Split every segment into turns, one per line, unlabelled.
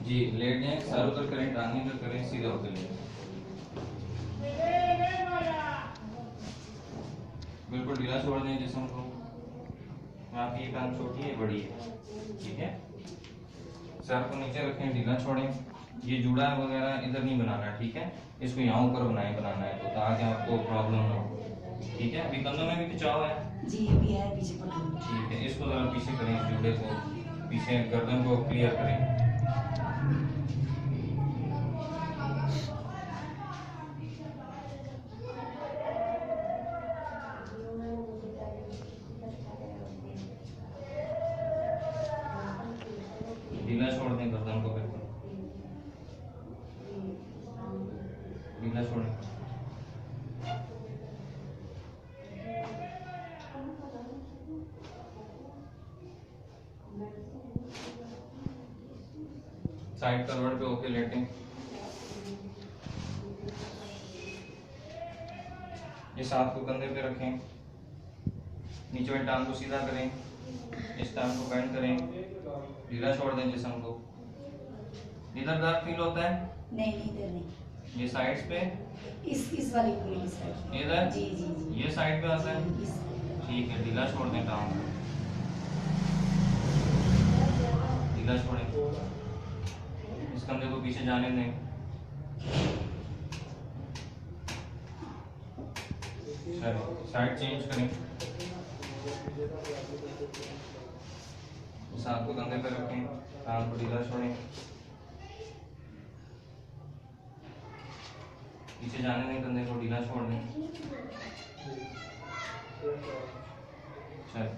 जी late जाए, sir ऊपर करें, टांगे ऊपर करें, सीधा होकर ले बिल्कुल ढीला छोड़ दें जिस्म को। आपकी ये टांग छोटी है बड़ी है, ठीक है। सर को नीचे रखें, ढीला छोड़ें। ये जुड़ा वगैरह इधर नहीं बनाना, ठीक है। इसको यहाँ ऊपर बनाना है, तो ताकि आपको प्रॉब्लम ना हो, ठीक है। अभी कंधों में भी खिंचाव है
जी, ये भी है पीछे पट्टी।
ठीक है। इसको जरा पीछे करें, इस जुड़े को पीछे, गर्दन को क्लियर करें। ढीला छोड़ दें गर्दन को, बिल्कुल ढीला छोड़ें। साइड करवट पे होके लेटें। ये हाथ को कंधे पे रखें, नीचे वाली टांग को सीधा करें, इस टांग को बेंड करें, ढीला छोड़ दें जिस्म को। इधर दर्द फील होता है?
नहीं नहीं, इधर नहीं।
ये साइड्स पे,
इस वाली पूरी साइड।
इधर
जी जी जी।
ये साइड पे आता है,
इस
ठीक है। ढीला छोड़ दें टांग को, ढीला छोड़ें। इस कंधे को पीछे जाने दें। साइड चेंज करें। इस हाथ को कंधे पे रखें, टांग को ढीला छोड़ें, पीछे जाने दें, कंधे को ढीला छोड़ दें। चल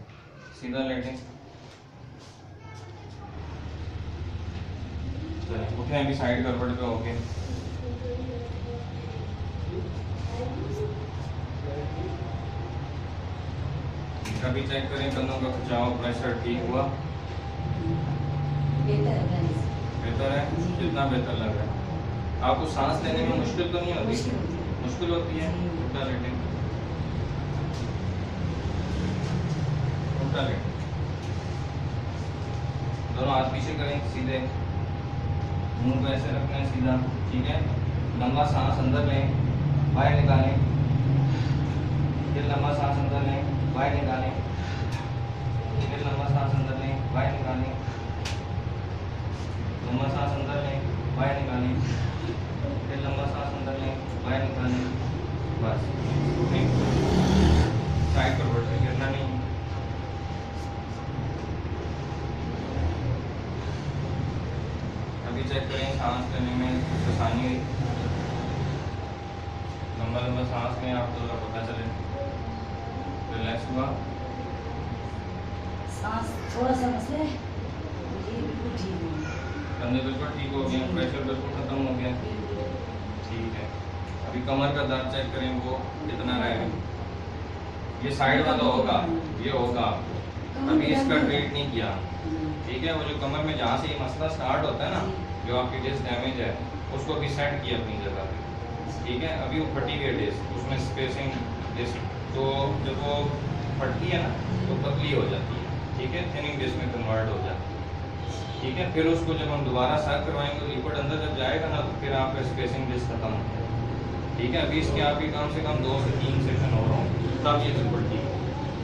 सीधा लेटें। चलिए उठे, अभी साइड करवट पे होके। अभी चेक करें कंधों का खिंचाव, प्रेशर ठीक हुआ? बेहतर है, जितना बेहतर लग रहा है। आपको सांस लेने में मुश्किल तो नहीं होती? मुश्किल होती है। उल्टा लेटें, उल्टा लेटें। दोनों हाथ पीछे करें सीधे, मुंह को ऐसे रखना है सीधा, ठीक है। लंबा सांस अंदर लें, बाहर निकालें, फिर लंबा सांस अंदर लें, बाहर निकालें, फिर लंबा सांस अंदर लें, बाहर निकालें, लंबा सांस अंदर लें, बाहर निकालें, फिर लंबा सांस अंदर लें, बाहर निकालें। बस साइड पर बढ़ के गिरना नहीं। अभी चेक करें सांस लेने में कुछ आसानी हुई? लंबा लंबा सांस लें, आपको जरा पता चले। रिलैक्स हुआ?
सांस थोड़ा सा मसला है, ये बिल्कुल ठीक हो गया।
कंधे बिल्कुल ठीक हो गए, प्रेशर बिल्कुल खत्म हो गया, ठीक है। अभी कमर का दर्द चेक करें, वो कितना रहेगा? ये साइड वाला होगा, ये होगा आपको। अभी इसका ट्रीट नहीं किया, ठीक है। वो जो कमर में जहाँ से ये मसला स्टार्ट होता है ना, जो आपकी डिस्क डैमेज है, उसको भी सेट किया अपनी जगह पे, ठीक है। अभी वो फटी हुई है डिस्क, उसमें स्पेसिंग डिस्क, तो जब वो फटती है ना तो पतली हो जाती है, ठीक है, थिनिंग डिस्क में कन्वर्ट हो जाती है, ठीक है। फिर उसको जब हम दोबारा सर्व करवाएंगे, लिक्विड अंदर जब जाएगा ना, तो फिर आपका स्पेसिंग डिस्क खत्म हो जाएगा, ठीक है। अभी इसके आपकी कम से कम 2 से 3 सेशन हो रहा हूँ, तब ये बिल्कुल ठीक है।